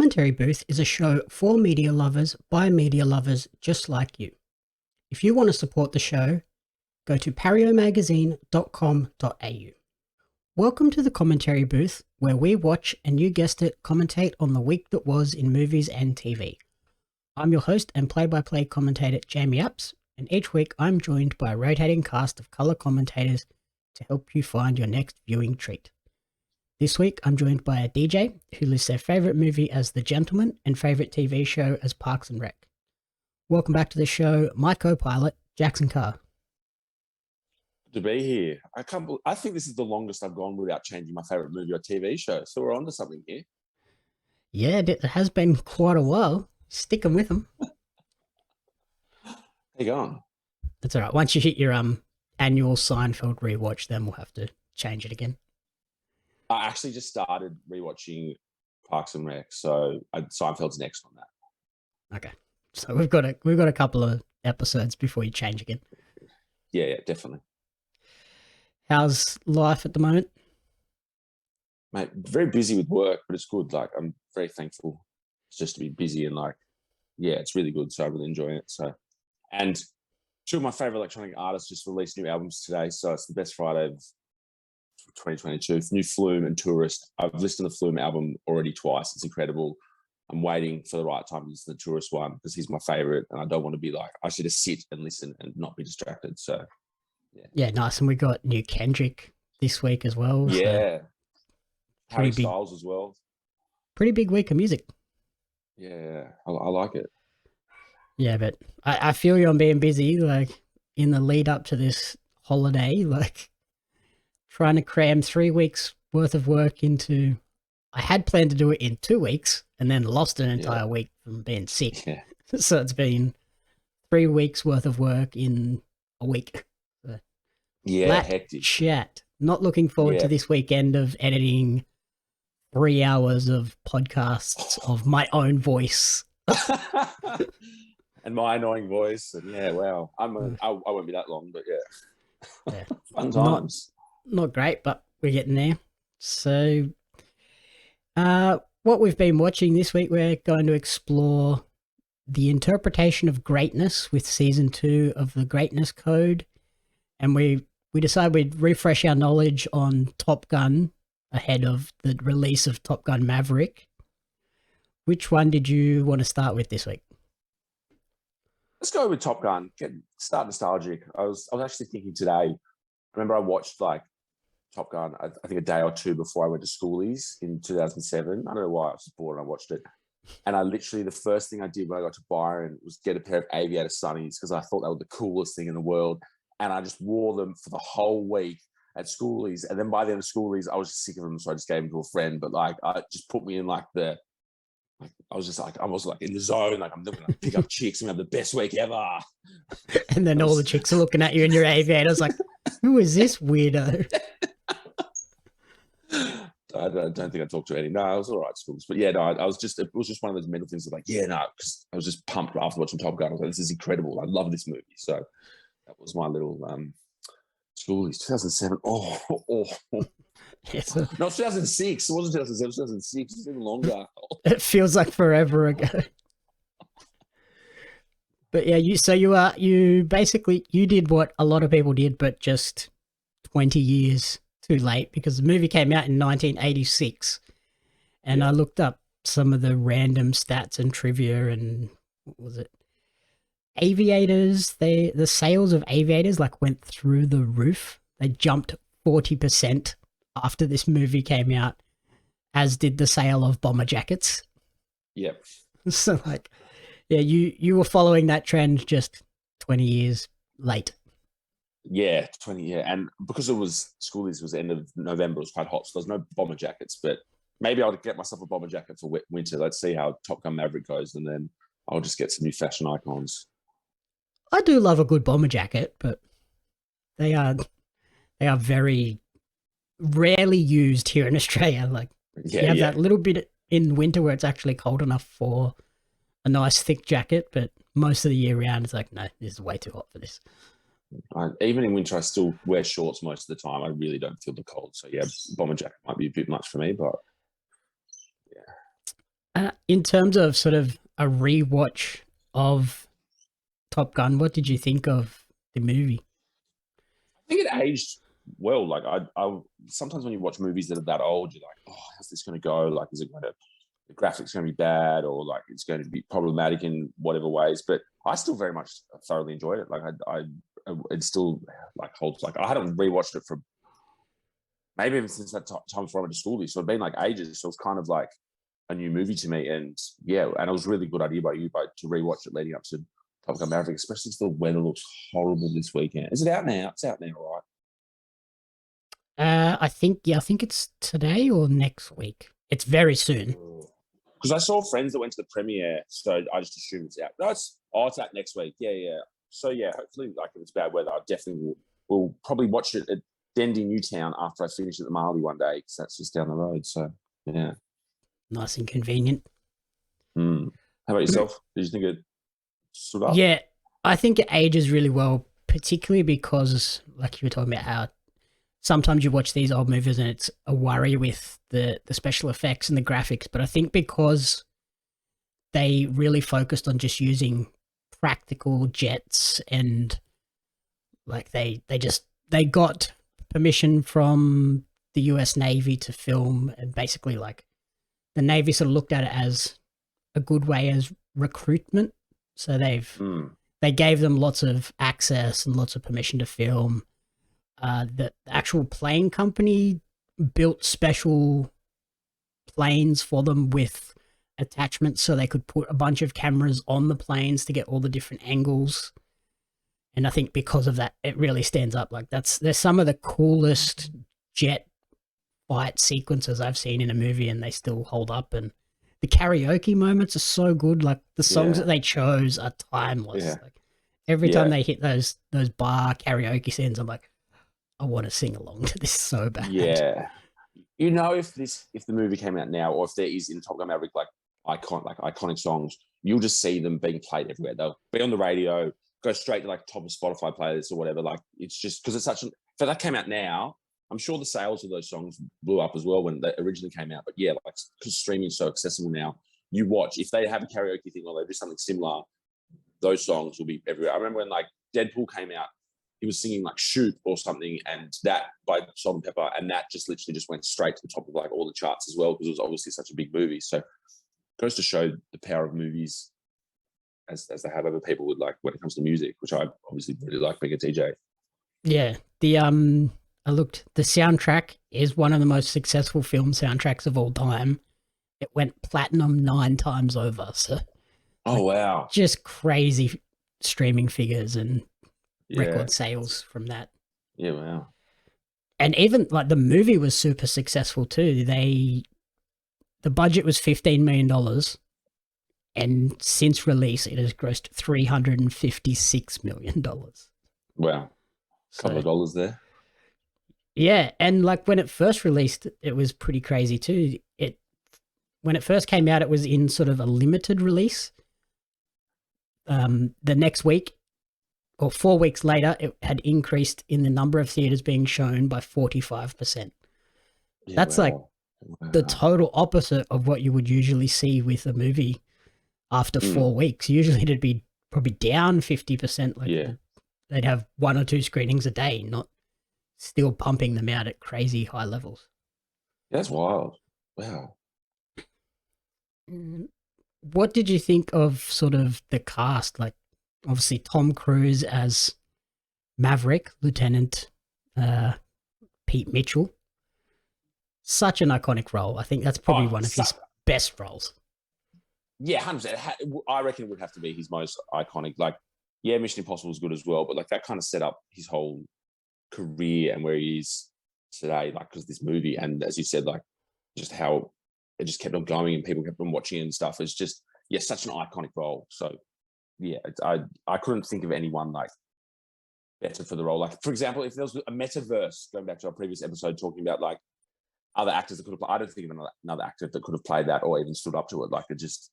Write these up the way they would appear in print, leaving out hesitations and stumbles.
Commentary Booth is a show for media lovers by media lovers just like you. If you want to support the show, go to pariomagazine.com.au. Welcome to the Commentary Booth, where we watch and, you guessed it, commentate on the week that was in movies and TV. I'm your host and play-by-play commentator Jamie Apps, and each week I'm joined by a rotating cast of colour commentators to help you find your next viewing treat. This week I'm joined by a DJ who lists their favourite movie as The Gentleman and favourite TV show as Parks and Rec. Welcome back to the show, my co-pilot, Jaxon Carr. To be here. I think this is the longest I've gone without changing my favourite movie or TV show, so we're on to something here. Yeah, it has been quite a while. Sticking with them. How you going? That's all right. Once you hit your annual Seinfeld rewatch, then we'll have to change it again. I actually just started rewatching Parks and Rec, so Seinfeld's next on that. Okay, so we've got a couple of episodes before you change again. Yeah, definitely. How's life at the moment? Mate, very busy with work, but it's good. Like, I'm very thankful just to be busy and it's really good. So I'm really enjoying it. So, and two of my favorite electronic artists just released new albums today. So it's the best Friday of 2022. New Flume and Tourist. I've listened to the Flume album already twice. It's incredible. I'm waiting for the right time to listen to the Tourist one because he's my favorite, and I don't want to be like, I should just sit and listen and not be distracted. So, yeah, nice. And we got new Kendrick this week as well. Yeah, so Harry Styles as well. Pretty big week of music. Yeah, I like it. Yeah, but I feel you on being busy, like in the lead up to this holiday, like trying to cram 3 weeks worth of work into. I had planned to do it in 2 weeks and then lost an entire week from being sick. Yeah. So it's been 3 weeks worth of work in a week. Yeah, hectic. Chat. Not looking forward to this weekend of editing 3 hours of podcasts of my own voice. And my annoying voice. And wow. I won't be that long, but yeah. Fun times. Not great, but we're getting there. So what we've been watching this week, we're going to explore the interpretation of greatness with season 2 of the Greatness Code. And we decided we'd refresh our knowledge on Top Gun ahead of the release of Top Gun Maverick. Which one did you want to start with this week? Let's go with Top Gun. Start nostalgic. I was actually thinking today. I remember I watched Top Gun, I think a day or two before I went to schoolies in 2007. I don't know why, I was just bored and I watched it. And I literally, the first thing I did when I got to Byron was get a pair of aviator sunnies because I thought they were the coolest thing in the world. And I just wore them for the whole week at schoolies. And then by the end of schoolies, I was just sick of them. So I just gave them to a friend. But I just put me in I was in the zone. Like, I'm going to pick up chicks and have the best week ever. And then all the chicks are looking at you in your aviators like, who is this weirdo? I don't think I talked to any. No, I was all right at schools. But it was just one of those mental things of because I was just pumped after watching Top Gun. I was like, this is incredible. I love this movie. So that was my little schoolies. 2007. Yes. No, 2006. It wasn't 2007. 2006. It's even longer. It feels like forever ago. But yeah, you basically did what a lot of people did, but just 20 years too late because the movie came out in 1986, and I looked up some of the random stats and trivia, and what was it? Aviators, the sales of aviators went through the roof. They jumped 40% after this movie came out, as did the sale of bomber jackets. Yep. So you were following that trend just 20 years late. Yeah, 20 and because it was schoolies was the end of November, it was quite hot, so there's no bomber jackets. But maybe I'll get myself a bomber jacket for winter. Let's see how Top Gun Maverick goes, and then I'll just get some new fashion icons. I do love a good bomber jacket, but they are very rarely used here in Australia. You have that little bit in winter where it's actually cold enough for a nice thick jacket, but most of the year round it's no, this is way too hot for this. Even in winter, I still wear shorts most of the time. I really don't feel the cold. So, bomber jacket might be a bit much for me, but In terms of sort of a rewatch of Top Gun, what did you think of the movie? I think it aged well. Like I sometimes when you watch movies that are that old, you're like, oh, how's this going to go? Like, is it going to the graphics going to be bad, or like it's going to be problematic in whatever ways? But I still very much thoroughly enjoyed it. Like I it still like holds. Like I hadn't rewatched it for maybe even since that time before I went to school. So it'd been like ages. So it's kind of like a new movie to me. And yeah, and it was a really good idea by you, but to rewatch it leading up to Top Gun Maverick, especially if the weather looks horrible this weekend. Is it out now? It's out now, right? I think it's today or next week. It's very soon. Because I saw friends that went to the premiere, so I just assumed it's out. No, it's out next week. Yeah, yeah. So yeah, hopefully, like if it's bad weather, I definitely will probably watch it at Dendy Newtown after I finish at the Marley one day, because that's just down the road. So yeah, Nice and convenient. How about yourself? Did you think it stood up? Yeah, I think it ages really well, particularly because, like you were talking about, how sometimes you watch these old movies and it's a worry with the special effects and the graphics. But I think because they really focused on just using practical jets, and like they got permission from the US Navy to film, and basically like the Navy sort of looked at it as a good way as recruitment. So they gave them lots of access and lots of permission to film. The actual plane company built special planes for them with attachments so they could put a bunch of cameras on the planes to get all the different angles. And I think because of that, it really stands up. Like there's some of the coolest jet fight sequences I've seen in a movie, and they still hold up. And the karaoke moments are so good. Like the songs that they chose are timeless. Yeah. Like every time they hit those bar karaoke scenes, I'm like, I want to sing along to this so bad. Yeah. You know, if the movie came out now, or if there is in Top Gun Maverick like iconic songs, you'll just see them being played everywhere. They'll be on the radio, go straight to like top of Spotify playlists or whatever. Like it's just because it's such an. If that came out now, I'm sure the sales of those songs blew up as well when they originally came out. But yeah, like because streaming is so accessible now, you watch if they have a karaoke thing or they do something similar, those songs will be everywhere. I remember when like Deadpool came out, he was singing like "Shoot" or something, and that by Salt and Pepper, and that just literally just went straight to the top of like all the charts as well, because it was obviously such a big movie. So it goes to show the power of movies as they have over people with like when it comes to music, which I obviously really like being a DJ. Yeah. I looked, the soundtrack is one of the most successful film soundtracks of all time. It went platinum 9 times over. So Oh wow. just crazy streaming figures and record sales from that. Yeah, wow. And even like the movie was super successful too. The budget was $15 million, and since release it has grossed $356 million. Wow. Couple of dollars there. Yeah, and like when it first released, it was pretty crazy too. When it first came out, it was in sort of a limited release. The next week, or 4 weeks later, it had increased in the number of theaters being shown by 45%. Yeah, That's like the total opposite of what you would usually see with a movie after 4 weeks. Usually it'd be probably down 50%. Like they'd have 1 or 2 screenings a day, not still pumping them out at crazy high levels. That's wild. Wow. What did you think of sort of the cast? Like, obviously Tom Cruise as Maverick, Lieutenant Pete Mitchell. Such an iconic role. I think that's probably one of his best roles. Yeah, 100%. I reckon it would have to be his most iconic. Like, yeah, Mission Impossible is good as well, but like that kind of set up his whole career and where he is today, like because this movie, and as you said, like just how it just kept on going and people kept on watching and stuff. It's just such an iconic role. So yeah, I couldn't think of anyone like better for the role. Like for example, if there was a metaverse, going back to our previous episode talking about like other actors that could have played, I don't think of another actor that could have played that or even stood up to it. Like it just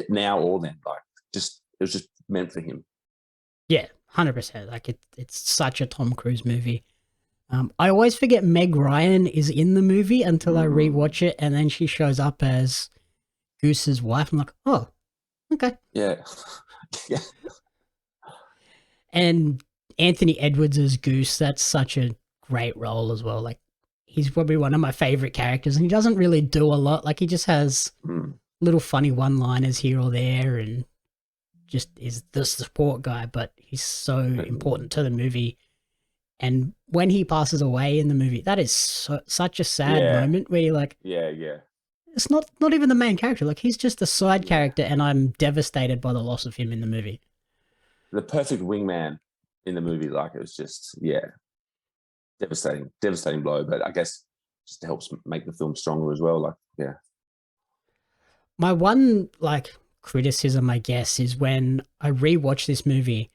now or then, like it was just meant for him. Yeah, 100%. Like it's such a Tom Cruise movie. I always forget Meg Ryan is in the movie until I Mm, rewatch it, and then she shows up as Goose's wife. I'm like, oh, okay. yeah. Yeah. And Anthony Edwards as Goose, that's such a great role as well. Like, he's probably one of my favorite characters, and he doesn't really do a lot. Like, he just has Mm, little funny one-liners here or there, and just is the support guy. But he's so but, important to the movie. And when he passes away in the movie, that is such a sad yeah. moment where you're like, Yeah. Yeah. it's not even the main character. Like, he's just a side Yeah. character, and I'm devastated by the loss of him in the movie. The perfect wingman in the movie. Like it was just, yeah, devastating blow. But I guess just helps make the film stronger as well. Like, yeah. My one like criticism, I guess, is when I rewatch this movie,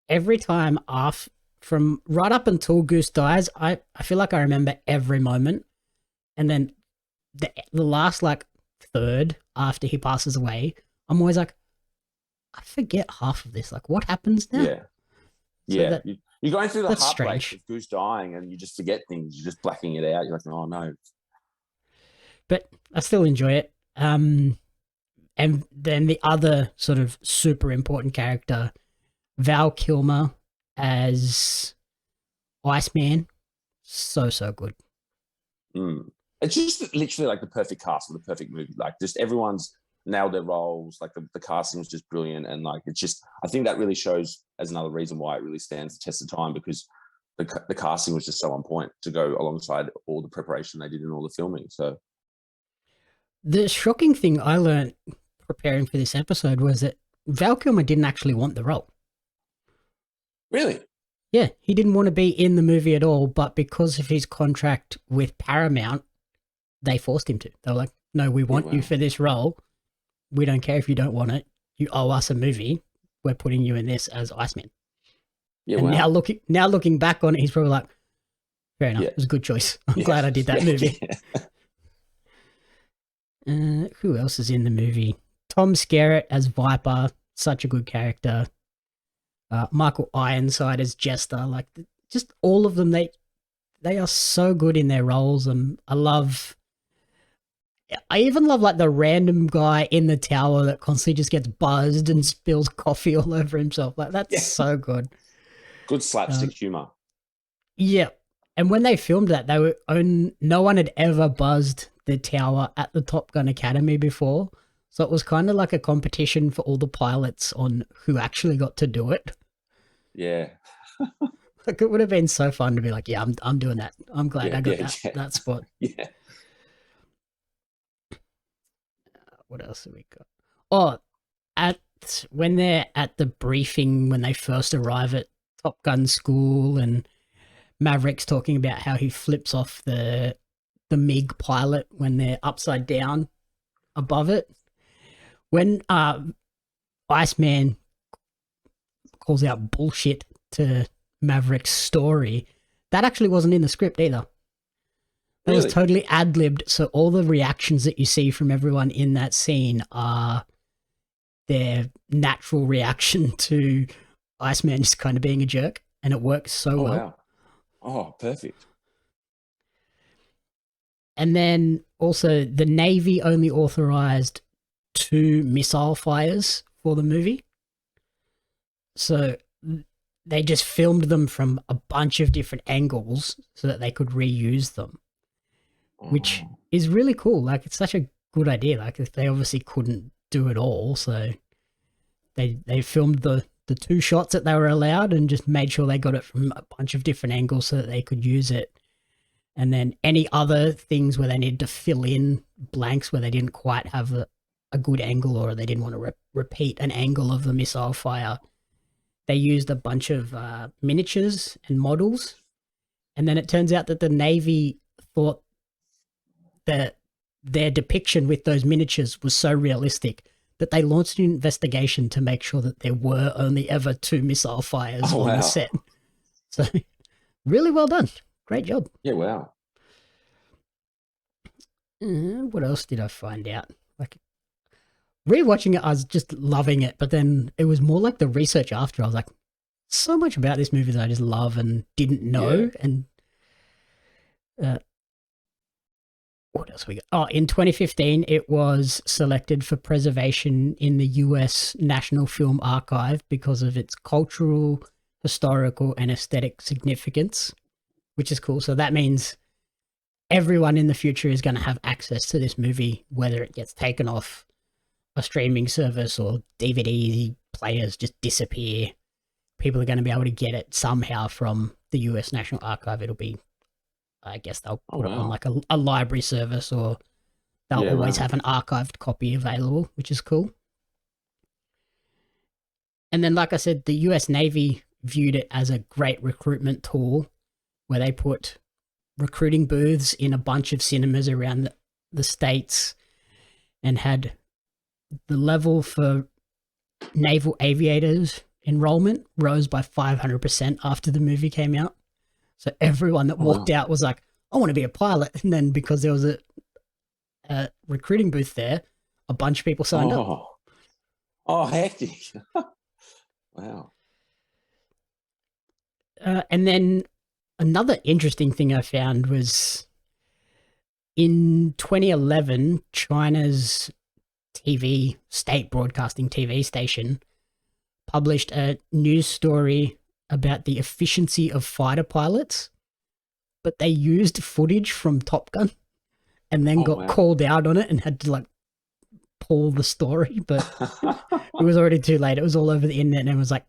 every time off from right up until Goose dies, I feel like I remember every moment. And then the last like third after he passes away, I'm always like, I forget half of this. Like, what happens now? Yeah. So Yeah. You're going through the that's heartbreak strange. of Goose dying and you just forget things. You're just blacking it out. You're like, oh no. But I still enjoy it. And then the other sort of super important character, Val Kilmer as Iceman, so good. Mm. It's just literally like the perfect cast of the perfect movie. Like just everyone's nailed their roles. Like the casting was just brilliant. And like, it's just, I think that really shows as another reason why it really stands the test of time because the casting was just so on point to go alongside all the preparation they did in all the filming. So The shocking thing I learned preparing for this episode was that Val Kilmer didn't actually want the role. really, Yeah, he didn't want to be in the movie at all, but because of his contract with Paramount, they forced him to. They were like, no, we want wow. you for this role. We don't care if you don't want it. You owe us a movie. We're putting you in this as Iceman. Yeah, And wow. now looking back on it, he's probably like, fair enough. Yeah. It was a good choice. I'm Yeah. glad I did that Yeah. movie. Yeah. Who else is in the movie? Tom Skerritt as Viper, such a good character. Michael Ironside as Jester, like just all of them. They are so good in their roles, and I even love like the random guy in the tower that constantly just gets buzzed and spills coffee all over himself. Like that's Yeah. so good. Good slapstick humor. Yeah, and when they filmed that, no one had ever buzzed the tower at the Top Gun Academy before. So it was kind of like a competition for all the pilots on who actually got to do it. Yeah. Like it would have been so fun to be like, yeah, I'm doing that. I'm glad Yeah, I got yeah. that spot. Yeah. What else have we got? Oh, when they're at the briefing when they first arrive at Top Gun school, and Maverick's talking about how he flips off the MiG pilot when they're upside down above it. When Iceman calls out bullshit to Maverick's story, that actually wasn't in the script either. That was Really? totally ad-libbed, so all the reactions that you see from everyone in that scene are their natural reaction to Iceman just kind of being a jerk, and it works so Oh well. wow. Oh, perfect. And then also the Navy only authorized 2 missile fires for the movie. So they just filmed them from a bunch of different angles so that they could reuse them, which Oh. is really cool. Like it's such a good idea. Like they obviously couldn't do it all, so they filmed the 2 shots that they were allowed and just made sure they got it from a bunch of different angles so that they could use it. And then any other things where they needed to fill in blanks where they didn't quite have a good angle or they didn't want to repeat an angle of the missile fire, they used a bunch of miniatures and models. And then it turns out that the Navy thought that their depiction with those miniatures was so realistic that they launched an investigation to make sure that there were only ever 2 missile fires on the set. So really well done. Great job. Yeah, wow. What else did I find out? Like rewatching it, I was just loving it, but then it was more like the research after. I was like, so much about this movie that I just love and didn't know, Yeah. and Uh, what else we got? Oh, in 2015, it was selected for preservation in the US National Film Archive because of its cultural, historical, and aesthetic significance, which is cool. So that means everyone in the future is going to have access to this movie, whether it gets taken off a streaming service or DVD players just disappear. People are going to be able to get it somehow from the US National Archive. It'll be, I guess they'll put it on like a library service, or they'll always have an archived copy available, which is cool. And then, like I said, the US Navy viewed it as a great recruitment tool where they put recruiting booths in a bunch of cinemas around the States and had the level for naval aviators enrollment rose by 500% after the movie came out. So everyone that walked out was like, I want to be a pilot. And then because there was a recruiting booth there, a bunch of people signed up. Oh, hectic. Wow. And then another interesting thing I found was in 2011, China's state broadcasting TV station published a news story about the efficiency of fighter pilots, but they used footage from Top Gun and then got called out on it and had to like pull the story, but it was already too late. It was all over the internet and it was like,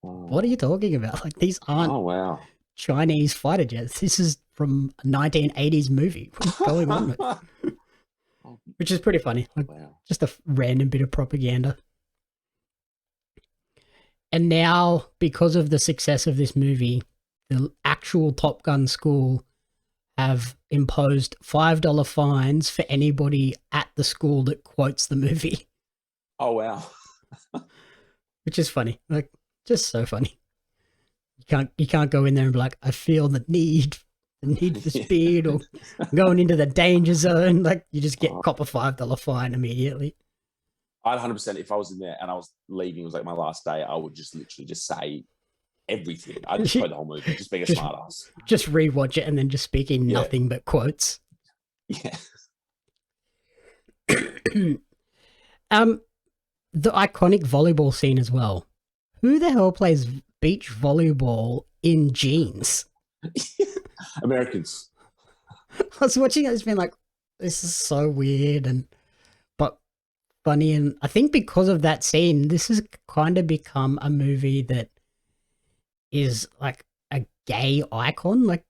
what are you talking about? Like, these aren't Chinese fighter jets. This is from a 1980s movie. What's going on with it? Which is pretty funny. Like, just a random bit of propaganda. And now, because of the success of this movie, the actual Top Gun school have imposed $5 fines for anybody at the school that quotes the movie. Oh, wow. Which is funny. Like, just so funny. You can't go in there and be like, I feel the need for speed or going into the danger zone. Like, you just cop a $5 fine immediately. I'd 100%, if I was in there and I was leaving, it was like my last day, I would just literally just say everything. I'd just play the whole movie, just being a smartass. Just rewatch it and then just speaking nothing but quotes. Yeah. The iconic volleyball scene as well. Who the hell plays beach volleyball in jeans? Americans. I was watching it, it's been like, this is so weird but funny, and I think because of that scene, this has kind of become a movie that is like a gay icon. Like,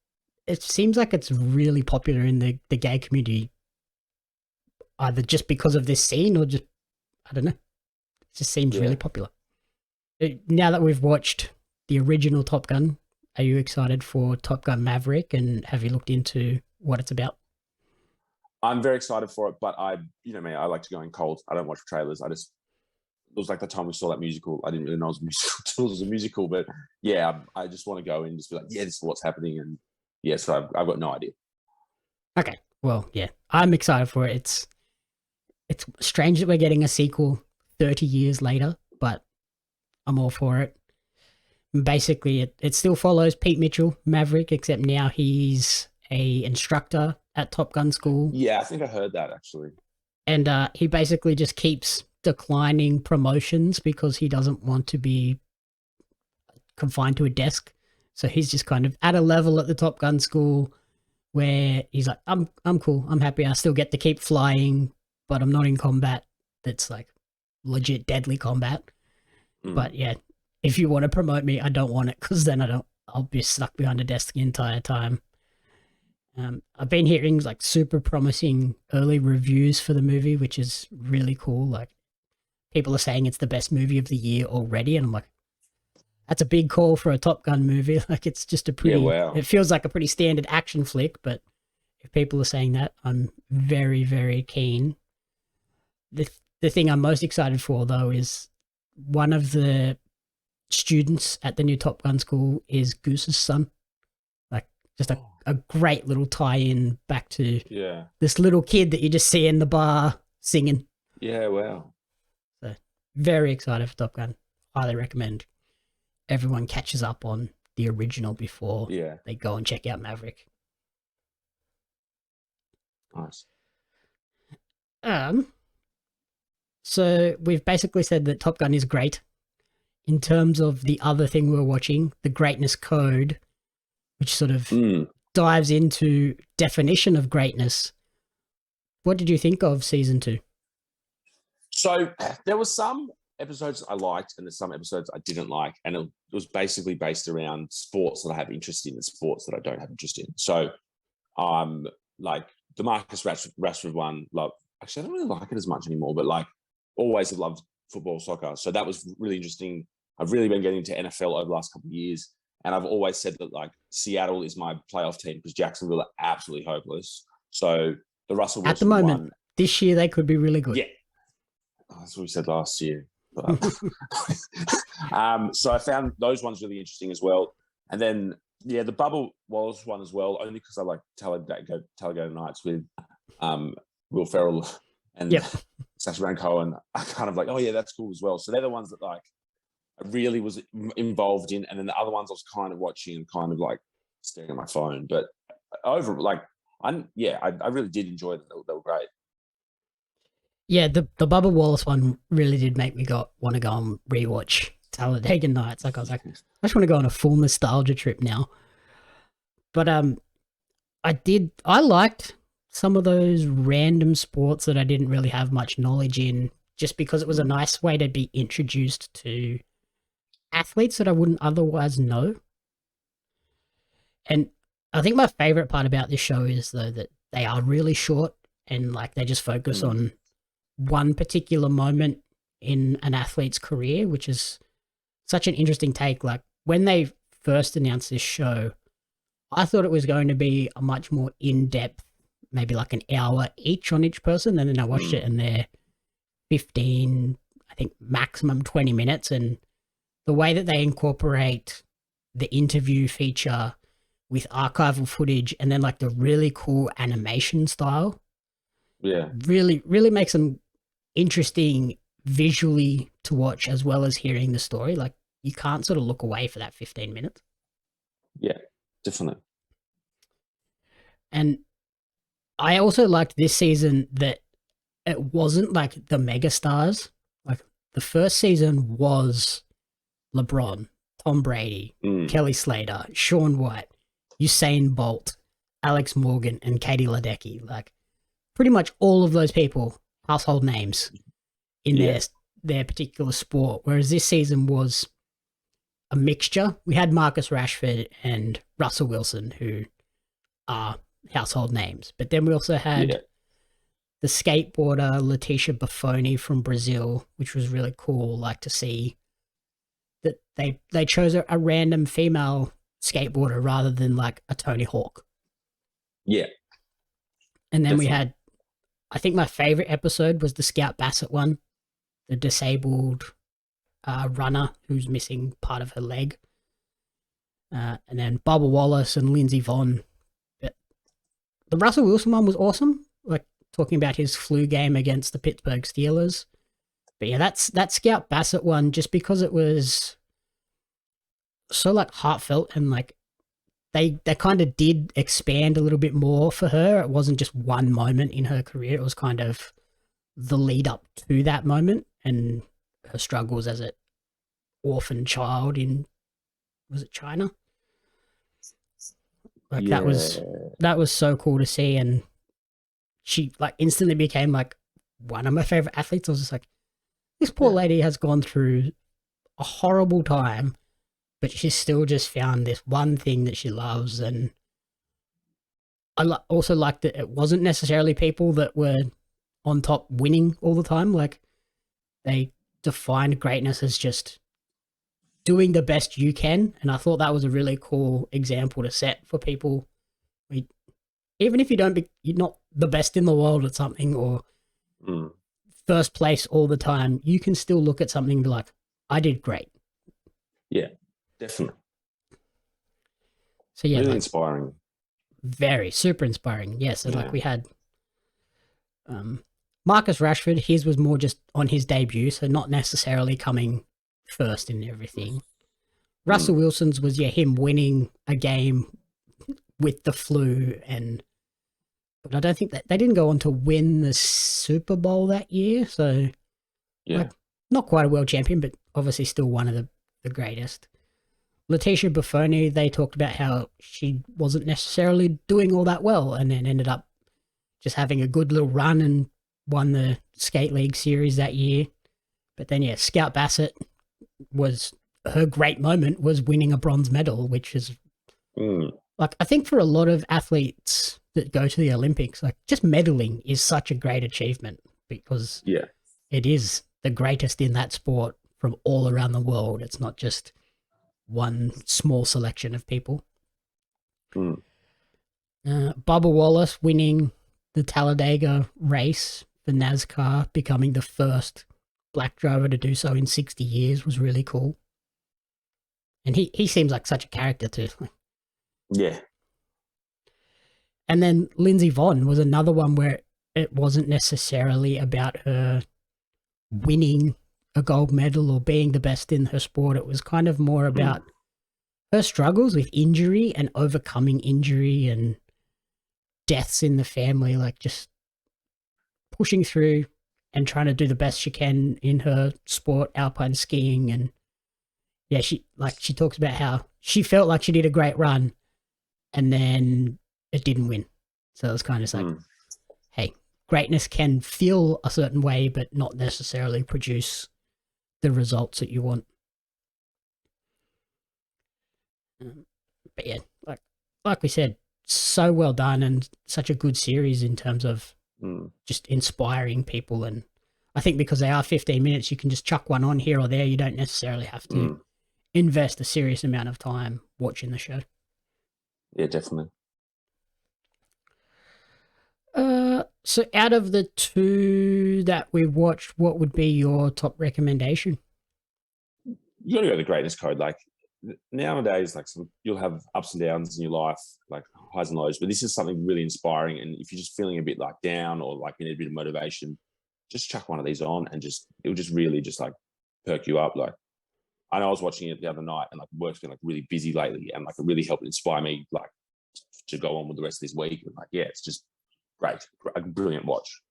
it seems like it's really popular in the gay community, either just because of this scene or just, I don't know, it just seems really popular. Now that we've watched the original Top Gun, are you excited for Top Gun Maverick, and have you looked into what it's about? I'm very excited for it, but I like to go in cold. I don't watch trailers. it was like the time we saw that musical. I didn't really know it was a musical until it was a musical, but yeah, I just want to go in and just be like, yeah, this is what's happening. And so I've got no idea. Okay. Well, yeah, I'm excited for it. It's strange that we're getting a sequel 30 years later, but I'm all for it. Basically, it still follows Pete Mitchell, Maverick, except now he's a instructor at Top Gun school. Yeah, I think I heard that actually. And he basically just keeps declining promotions because he doesn't want to be confined to a desk. So he's just kind of at a level at the Top Gun school where he's like, I'm cool, I'm happy, I still get to keep flying, but I'm not in combat that's like legit deadly combat. But yeah, if you want to promote me, I don't want it, because then I'll be stuck behind a desk the entire time. I've been hearing like super promising early reviews for the movie, which is really cool. Like, people are saying it's the best movie of the year already, and I'm like, that's a big call for a Top Gun movie. Like, it's just a pretty, it feels like a pretty standard action flick, but if people are saying that, I'm very, very keen. The thing I'm most excited for, though, is one of the students at the new Top Gun school is Goose's son. Like, just a great little tie-in back to this little kid that you just see in the bar singing. Yeah, wow. So, very excited for Top Gun. Highly recommend everyone catches up on the original before they go and check out Maverick. Nice. Um, so we've basically said that Top Gun is great. In terms of the other thing we're watching, The Greatness Code, which sort of dives into definition of greatness. What did you think of season 2? So there were some episodes I liked and there's some episodes I didn't like. And it was basically based around sports that I have interest in and sports that I don't have interest in. So like the Marcus Rashford one, actually I don't really like it as much anymore, but like always have loved football, soccer. So that was really interesting. I've really been getting into NFL over the last couple of years. And I've always said that like Seattle is my playoff team because Jacksonville are absolutely hopeless. So the Russell Wilson At the moment, one, this year they could be really good. yeah, that's what we said last year. So I found those ones really interesting as well. And then, yeah, the Bubba Wallace one as well, only because I like Talladega Nights with Will Ferrell and Sacha Baron Cohen. I kind of like, oh, yeah, that's cool as well. So they're the ones that like I really was involved in. And then the other ones I was kind of watching and kind of like staring at my phone. But over, like, I really did enjoy them. They were great. Yeah, the Bubba Wallace one really did make me want to go and rewatch Talladega Nights. Like I was like, I just want to go on a full nostalgia trip now. But I liked some of those random sports that I didn't really have much knowledge in, just because it was a nice way to be introduced to athletes that I wouldn't otherwise know. And I think my favorite part about this show is though that they are really short and like they just focus on one particular moment in an athlete's career, which is such an interesting take. Like when they first announced this show, I thought it was going to be a much more in-depth, maybe like an hour each on each person. And then I watched it and they're 15, I think maximum 20 minutes. And the way that they incorporate the interview feature with archival footage and then like the really cool animation style, really makes them interesting visually to watch as well as hearing the story. Like you can't sort of look away for that 15 minutes. Yeah, definitely. And I also liked this season that it wasn't like the mega stars. Like the first season was LeBron, Tom Brady, Kelly Slater, Shaun White, Usain Bolt, Alex Morgan, and Katie Ledecky. Like pretty much all of those people, household names in their particular sport. Whereas this season was a mixture. We had Marcus Rashford and Russell Wilson, who are household names. But then we also had the skateboarder Leticia Buffoni from Brazil, which was really cool. Like to see that they chose a random female skateboarder rather than like a Tony Hawk. Yeah. And then we had, I think my favorite episode was the Scout Bassett one, the disabled runner who's missing part of her leg. And then Bubba Wallace and Lindsey Vonn. But the Russell Wilson one was awesome, like talking about his flu game against the Pittsburgh Steelers. But yeah, that Scout Bassett one, just because it was so like heartfelt and like they kind of did expand a little bit more for her. It wasn't just one moment in her career. It was kind of the lead up to that moment and her struggles as an orphan child in, was it China? Like that was so cool to see. And she like instantly became like one of my favorite athletes. I was just like, this poor lady has gone through a horrible time, but she's still just found this one thing that she loves. And I also liked that it wasn't necessarily people that were on top winning all the time. Like they defined greatness as just doing the best you can. And I thought that was a really cool example to set for people. Even if you're not the best in the world at something or first place all the time, you can still look at something and be like, I did great. Yeah, definitely. So yeah, really like, inspiring. Very super inspiring. Yeah. So like we had Marcus Rashford, his was more just on his debut, so not necessarily coming first in everything. Russell Wilson's was him winning a game with the flu and but I don't think that they didn't go on to win the Super Bowl that year. So, Yeah. like, not quite a world champion, but obviously still one of the greatest. Letitia Buffoni, they talked about how she wasn't necessarily doing all that well and then ended up just having a good little run and won the Skate League series that year. But then, yeah, Scout Bassett was her great moment was winning a bronze medal, which is like, I think for a lot of athletes that go to the Olympics, like just medaling is such a great achievement because it is the greatest in that sport from all around the world. It's not just one small selection of people. Bubba Wallace winning the Talladega race for NASCAR, becoming the first black driver to do so in 60 years was really cool. And he seems like such a character too. Yeah. And then Lindsey Vonn was another one where it wasn't necessarily about her winning a gold medal or being the best in her sport. It was kind of more about her struggles with injury and overcoming injury and deaths in the family, like just pushing through and trying to do the best she can in her sport, alpine skiing. And yeah, she talks about how she felt like she did a great run and then it didn't win. So it was kind of like, hey, greatness can feel a certain way, but not necessarily produce the results that you want. But yeah, like we said, so well done and such a good series in terms of just inspiring people. And I think because they are 15 minutes, you can just chuck one on here or there. You don't necessarily have to invest a serious amount of time watching the show. Yeah, definitely. So out of the two that we watched, what would be your top recommendation? You got to go the greatness code. Like nowadays, like you'll have ups and downs in your life, like highs and lows, but this is something really inspiring. And if you're just feeling a bit like down or like you need a bit of motivation, just chuck one of these on and it'll just really just like perk you up. Like I know I was watching it the other night and like work's been like really busy lately and like it really helped inspire me like to go on with the rest of this week. And like, yeah, it's just great. A brilliant watch.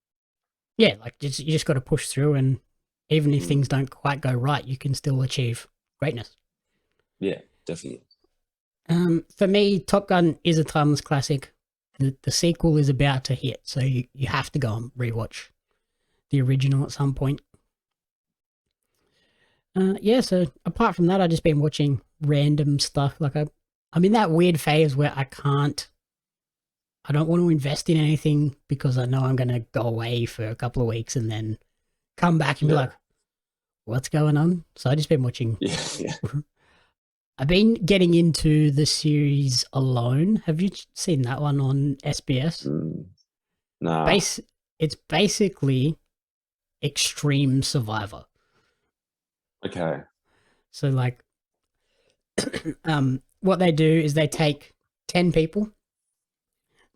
Yeah, like you just got to push through, and even if things don't quite go right, you can still achieve greatness. Yeah, definitely. For me, Top Gun is a timeless classic. The sequel is about to hit, so you have to go and rewatch the original at some point. Yeah, so apart from that, I've just been watching random stuff. Like I'm in that weird phase where I don't want to invest in anything because I know I'm going to go away for a couple of weeks and then come back and be like, what's going on? So I've just been watching. Yeah. I've been getting into the series Alone. Have you seen that one on SBS? No. It's basically Extreme Survivor. Okay. So like, what they do is they take 10 people.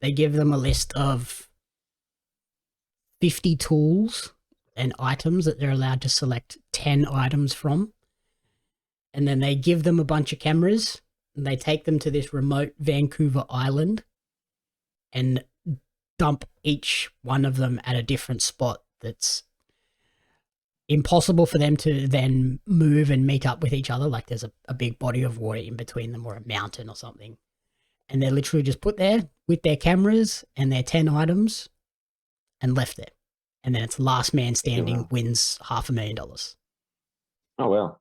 They give them a list of 50 tools and items that they're allowed to select 10 items from. And then they give them a bunch of cameras and they take them to this remote Vancouver island and dump each one of them at a different spot that's impossible for them to then move and meet up with each other. Like there's a big body of water in between them or a mountain or something. And they're literally just put there with their cameras and their 10 items and left there. And then it's last man standing wins $500,000. Oh, wow.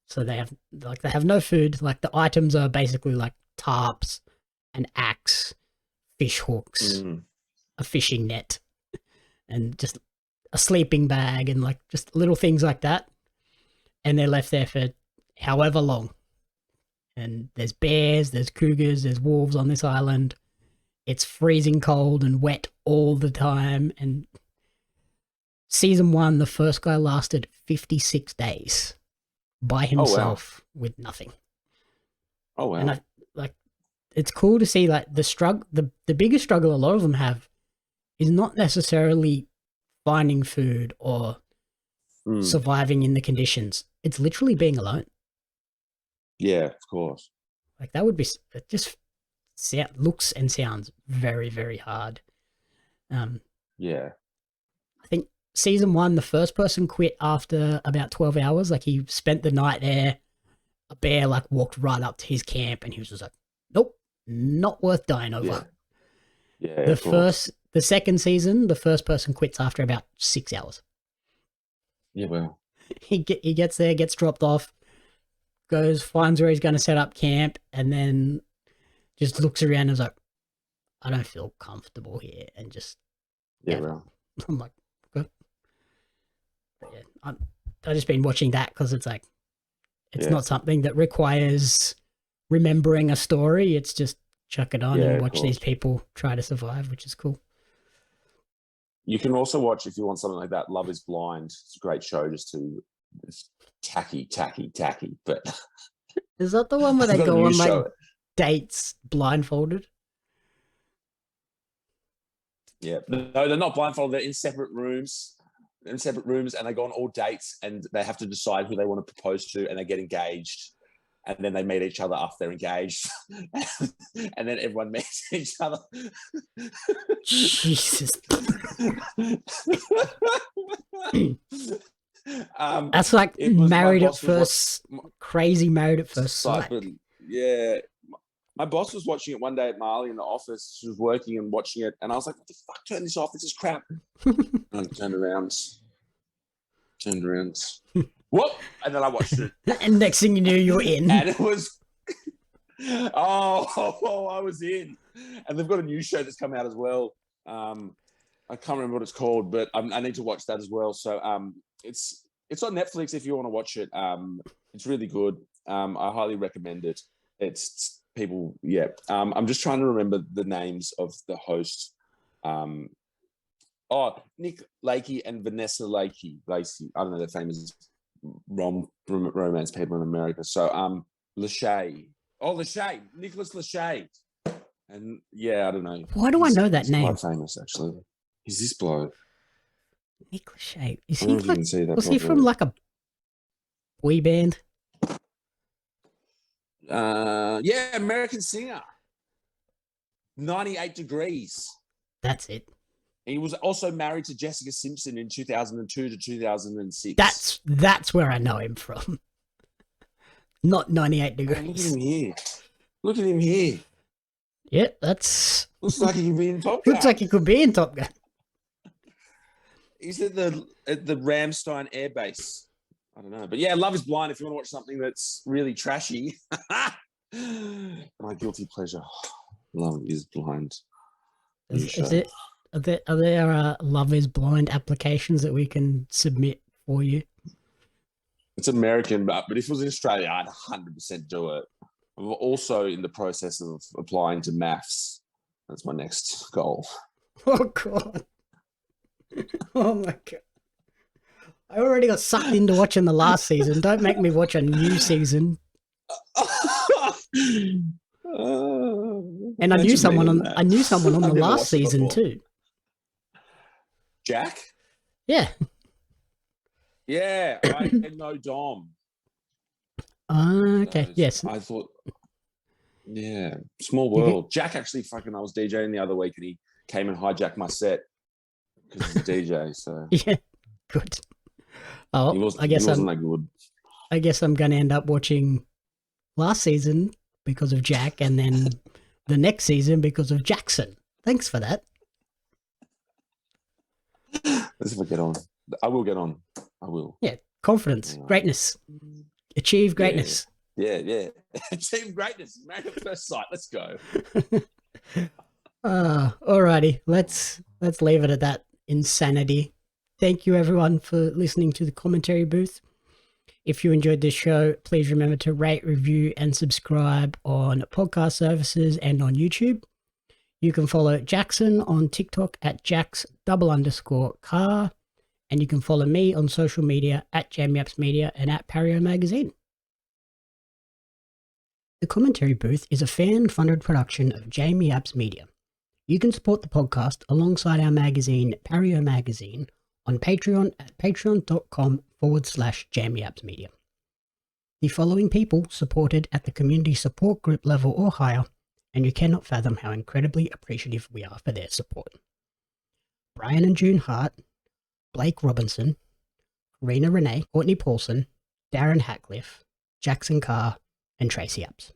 So they have no food. Like the items are basically like tarps, an axe, fish hooks, a fishing net, and just a sleeping bag and like just little things like that. And they're left there for however long. And there's bears, there's cougars, there's wolves on this island. It's freezing cold and wet all the time. And season 1, the first guy lasted 56 days by himself with nothing. Oh, wow. And it's cool to see like the biggest struggle a lot of them have is not necessarily finding food or surviving in the conditions. It's literally being alone. Yeah, of course. Like that would be, it just looks and sounds very, very hard. Yeah. I think season 1, the first person quit after about 12 hours. Like, he spent the night there. A bear like walked right up to his camp, and he was just like, "Nope, not worth dying over." Yeah, of course. The second season, the first person quits after about 6 hours. Yeah, well, He gets there, gets dropped off, goes, finds where he's going to set up camp, and then just looks around and is like, "I don't feel comfortable here," and just yeah, well, I'm like, okay. But yeah, I've just been watching that because it's like, it's not something that requires remembering a story. It's just chuck it on and watch these people try to survive, which is cool. You can also watch, if you want something like that, Love is Blind. It's a great show, it's tacky, but... Is that the one where they go on like dates blindfolded? Yeah. No, they're not blindfolded. They're in separate rooms, and they go on all dates, and they have to decide who they want to propose to, and they get engaged. And then they meet each other after they're engaged. And then everyone meets each other. Jesus. That's like Married at First, crazy Married at First Sight. Yeah. My boss was watching it one day at Marley in the office. She was working and watching it. And I was like, "What the fuck? Turn this off. This is crap." And I turned around. Whoop! And then I watched it. And next thing you knew, you were in. And it was... I was in. And they've got a new show that's come out as well. I can't remember what it's called, but I need to watch that as well. So it's on Netflix if you want to watch it. It's really good. I highly recommend it. It's people, yeah. I'm just trying to remember the names of the hosts. Nick Lakey and Vanessa Lacey. I don't know, they're famous romance people in America. So Lachey. Nicholas Lachey. And yeah, I don't know. Why do I know that name? Quite famous, actually. He's this bloke. Nick Lachey. Is he was he from like a boy band? Yeah, American singer. 98 Degrees. That's it. He was also married to Jessica Simpson in 2002 to 2006. That's where I know him from. Not 98 Degrees. Look at him here. Yeah, that's... Looks like he could be in Top Gun. Looks like he could be in Top Gun. He's at the Ramstein Air Base. I don't know. But yeah, Love is Blind if you want to watch something that's really trashy. My guilty pleasure. Love is Blind. Are there Love is Blind applications that we can submit for you? It's American, but if it was in Australia, I'd 100% do it. I'm also in the process of applying to maths. That's my next goal. Oh, God. Oh, my God. I already got sucked into watching the last season. Don't make me watch a new season. And I knew someone on the last season too. Jack? Yeah. Yeah, I know Dom. Okay, yes. I thought, yeah, small world. Jack actually I was DJing the other week and he came and hijacked my set because he's a DJ, so. Yeah, good. Oh, he wasn't that good. I guess I'm going to end up watching last season because of Jack and then the next season because of Jaxon. Thanks for that. Let's see if I get on. I will get on. I will. Yeah, confidence, greatness, achieve greatness. Yeah. Achieve greatness. Married at First Sight. Let's go. Alrighty, let's leave it at that insanity. Thank you everyone for listening to the commentary booth. If you enjoyed this show, please remember to rate, review, and subscribe on podcast services and on YouTube. You can follow Jaxon on TikTok at Jax_Carr, and you can follow me on social media at JamieAppsMedia and at Pario Magazine. The Commentary Booth is a fan-funded production of Jamie Apps Media. You can support the podcast alongside our magazine, Pario Magazine, on Patreon at patreon.com/JamieAppsMedia. The following people supported at the community support group level or higher, and you cannot fathom how incredibly appreciative we are for their support. Brian and June Hart, Blake Robinson, Rena Renee, Courtney Paulson, Darren Hatcliffe, Jaxon Carr, and Tracy Apps.